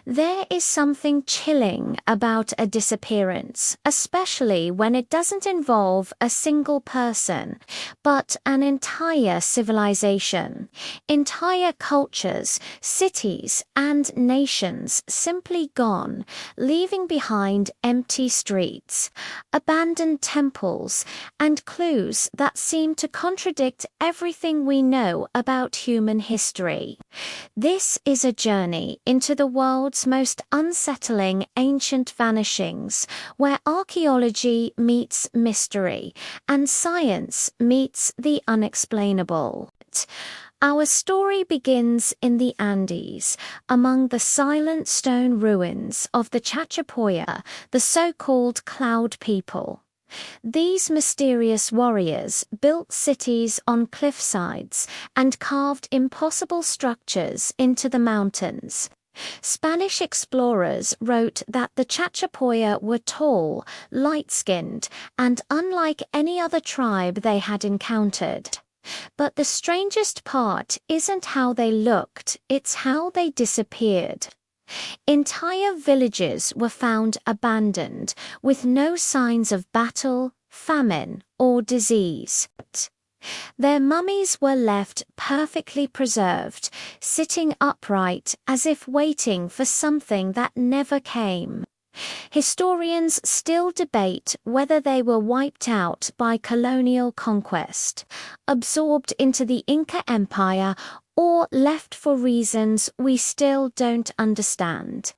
There is something chilling about a disappearance, especially when it doesn't involve a single person, but an entire civilization. Entire cultures, cities, and nations simply gone, leaving behind empty streets, abandoned temples, and clues that seem to contradict everything we know about human history. This is a journey into the world's most unsettling ancient vanishings, where archaeology meets mystery and science meets the unexplainable. Our story begins in the Andes, among the silent stone ruins of the Chachapoya, the so-called Cloud People. These mysterious warriors built cities on cliffsides and carved impossible structures into the mountains. Spanish explorers wrote that the Chachapoya were tall, light-skinned, and unlike any other tribe they had encountered. But the strangest part isn't how they looked, it's how they disappeared. Entire villages were found abandoned, with no signs of battle, famine, or disease. Their mummies were left perfectly preserved, sitting upright as if waiting for something that never came. Historians still debate whether they were wiped out by colonial conquest, absorbed into the Inca Empire, or left for reasons we still don't understand.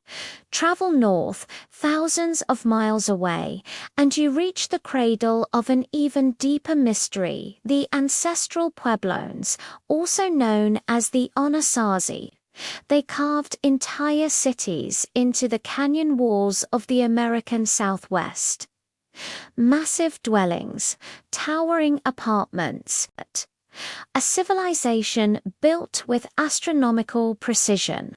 Travel north, thousands of miles away, and you reach the cradle of an even deeper mystery, the ancestral Pueblones, also known as the Anasazi. They carved entire cities into the canyon walls of the American Southwest. Massive dwellings, towering apartments, a civilization built with astronomical precision.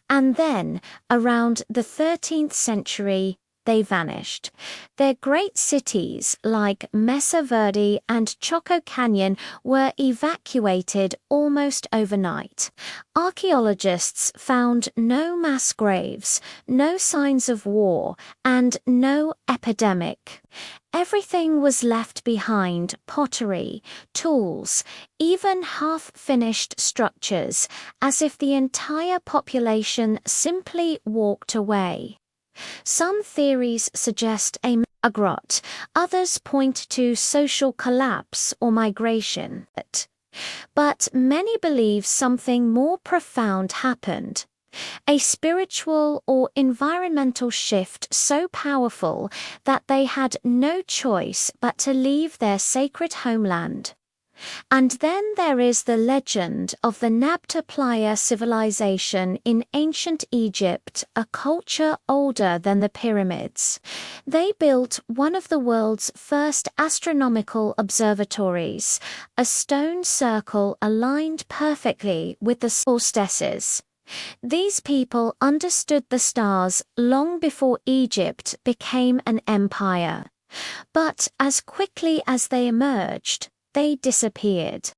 And then, around the 13th century, they vanished. Their great cities like Mesa Verde and Choco Canyon were evacuated almost overnight. Archaeologists found no mass graves, no signs of war, and no epidemic. Everything was left behind: pottery, tools, even half-finished structures, as if the entire population simply walked away. Some theories suggest a grot, others point to social collapse or migration. But many believe something more profound happened. A spiritual or environmental shift so powerful that they had no choice but to leave their sacred homeland. And then there is the legend of the Nabta Playa civilization in ancient Egypt, a culture older than the pyramids. They built one of the world's first astronomical observatories, a stone circle aligned perfectly with the solstices. These people understood the stars long before Egypt became an empire. But as quickly as they emerged, they disappeared.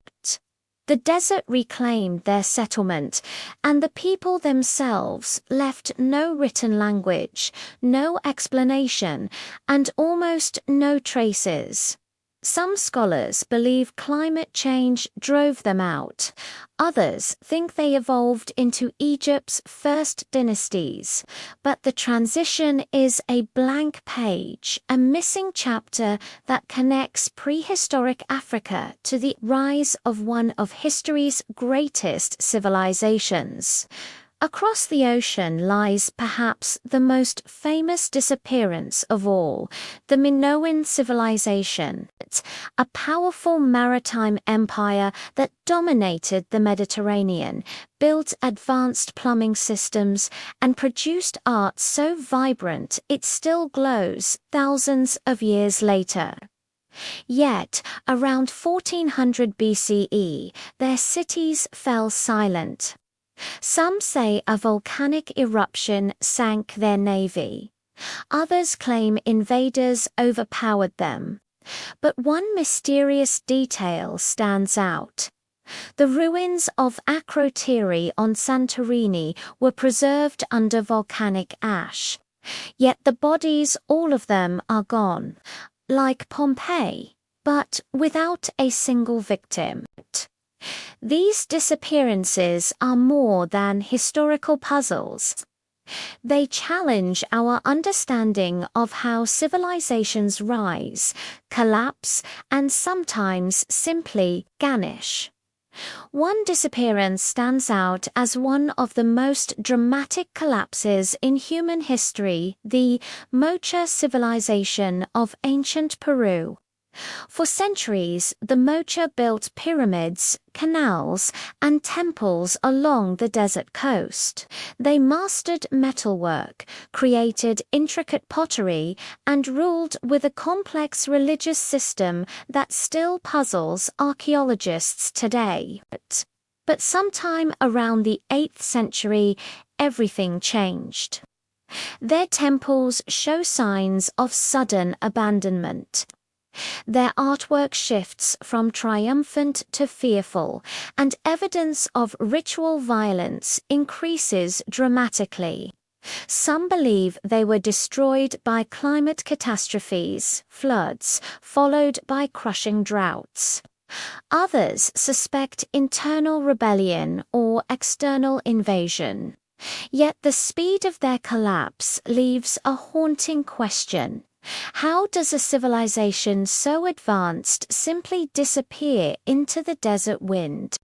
The desert reclaimed their settlement, and the people themselves left no written language, no explanation, and almost no traces. Some scholars believe climate change drove them out. Others think they evolved into Egypt's first dynasties. But the transition is a blank page, a missing chapter that connects prehistoric Africa to the rise of one of history's greatest civilizations. Across the ocean lies perhaps the most famous disappearance of all, the Minoan civilization, a powerful maritime empire that dominated the Mediterranean, built advanced plumbing systems, and produced art so vibrant it still glows thousands of years later. Yet, around 1400 BCE, their cities fell silent. Some say a volcanic eruption sank their navy. Others claim invaders overpowered them. But one mysterious detail stands out. The ruins of Akrotiri on Santorini were preserved under volcanic ash. Yet the bodies, all of them, are gone, like Pompeii, but without a single victim. These disappearances are more than historical puzzles. They challenge our understanding of how civilizations rise, collapse, and sometimes simply vanish. One disappearance stands out as one of the most dramatic collapses in human history, the Mocha civilization of ancient Peru. For centuries, the Mocha built pyramids, canals, and temples along the desert coast. They mastered metalwork, created intricate pottery, and ruled with a complex religious system that still puzzles archaeologists today. But sometime around the 8th century, everything changed. Their temples show signs of sudden abandonment. Their artwork shifts from triumphant to fearful, and evidence of ritual violence increases dramatically. Some believe they were destroyed by climate catastrophes, floods, followed by crushing droughts. Others suspect internal rebellion or external invasion. Yet the speed of their collapse leaves a haunting question. How does a civilization so advanced simply disappear into the desert wind?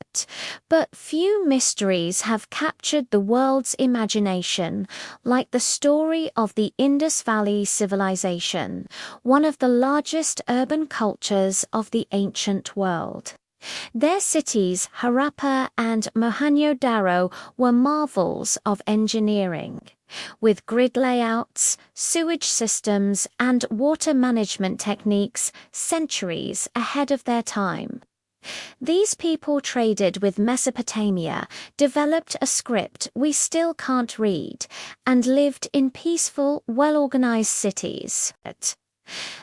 But few mysteries have captured the world's imagination, like the story of the Indus Valley civilization, one of the largest urban cultures of the ancient world. Their cities, Harappa and Mohenjo-daro, were marvels of engineering. With grid layouts, sewage systems, and water management techniques centuries ahead of their time. These people traded with Mesopotamia, developed a script we still can't read, and lived in peaceful, well-organized cities.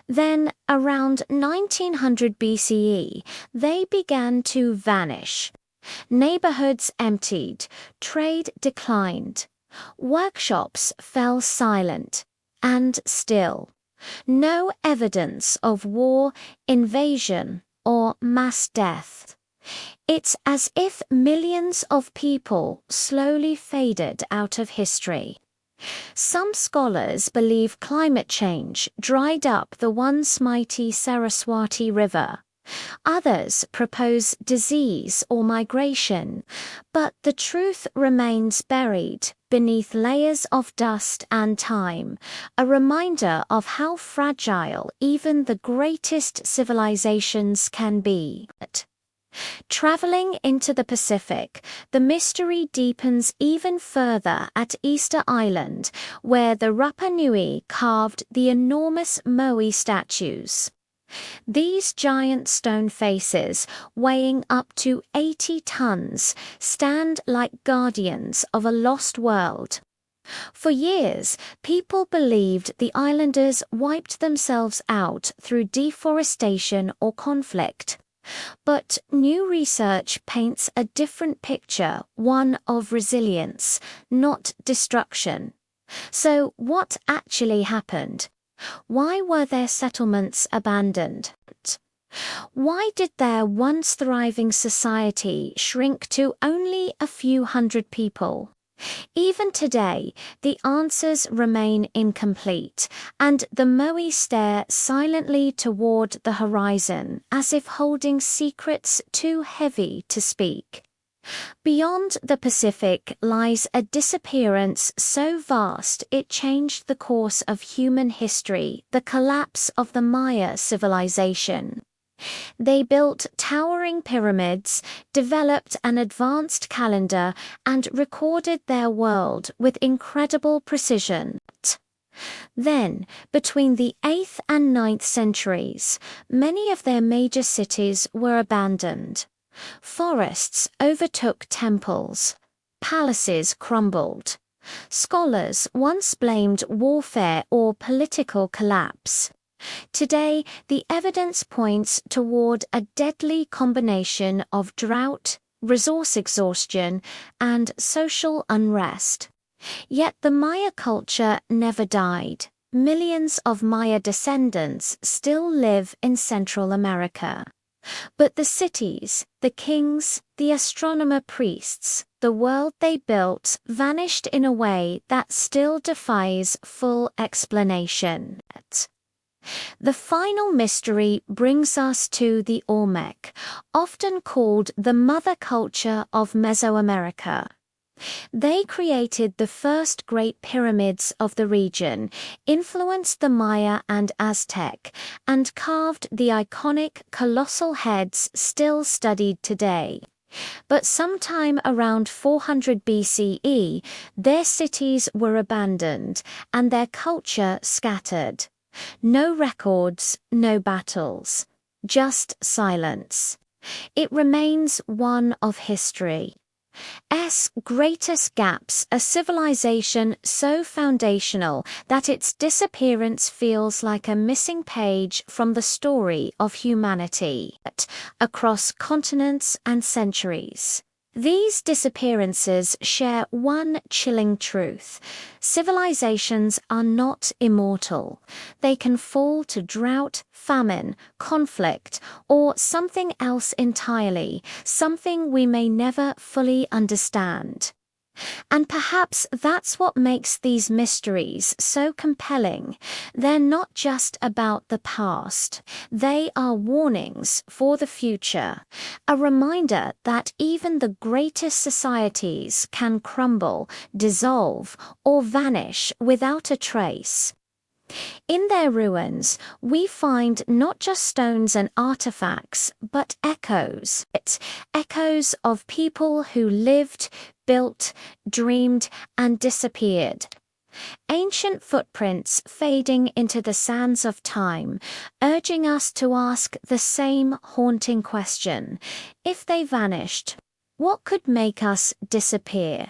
Then, around 1900 BCE, they began to vanish. Neighborhoods emptied, trade declined. Workshops fell silent and still. No evidence of war, invasion, or mass death. It's as if millions of people slowly faded out of history. Some scholars believe climate change dried up the once mighty Saraswati River. Others propose disease or migration, but the truth remains buried beneath layers of dust and time, a reminder of how fragile even the greatest civilizations can be. Traveling into the Pacific, the mystery deepens even further at Easter Island, where the Rapa Nui carved the enormous Moai statues. These giant stone faces, weighing up to 80 tons, stand like guardians of a lost world. For years, people believed the islanders wiped themselves out through deforestation or conflict. But new research paints a different picture, one of resilience, not destruction. So what actually happened? Why were their settlements abandoned? Why did their once thriving society shrink to only a few hundred people? Even today, the answers remain incomplete, and the Moai stare silently toward the horizon, as if holding secrets too heavy to speak. Beyond the Pacific lies a disappearance so vast it changed the course of human history, the collapse of the Maya civilization. They built towering pyramids, developed an advanced calendar, and recorded their world with incredible precision. Then, between the 8th and 9th centuries, many of their major cities were abandoned. Forests overtook temples. Palaces crumbled. Scholars once blamed warfare or political collapse. Today, the evidence points toward a deadly combination of drought, resource exhaustion, and social unrest. Yet the Maya culture never died. Millions of Maya descendants still live in Central America. But the cities, the kings, the astronomer priests, the world they built vanished in a way that still defies full explanation. The final mystery brings us to the Olmec, often called the mother culture of Mesoamerica. They created the first great pyramids of the region, influenced the Maya and Aztec, and carved the iconic colossal heads still studied today. But sometime around 400 BCE, their cities were abandoned and their culture scattered. No records, no battles, just silence. It remains one of history's greatest gaps, a civilization so foundational that its disappearance feels like a missing page from the story of humanity across continents and centuries. These disappearances share one chilling truth. Civilizations are not immortal. They can fall to drought, famine, conflict, or something else entirely, something we may never fully understand. And perhaps that's what makes these mysteries so compelling. They're not just about the past. They are warnings for the future, a reminder that even the greatest societies can crumble, dissolve, or vanish without a trace. In their ruins, we find not just stones and artifacts, but echoes of people who lived, built, dreamed, and disappeared. Ancient footprints fading into the sands of time, urging us to ask the same haunting question. If they vanished, what could make us disappear?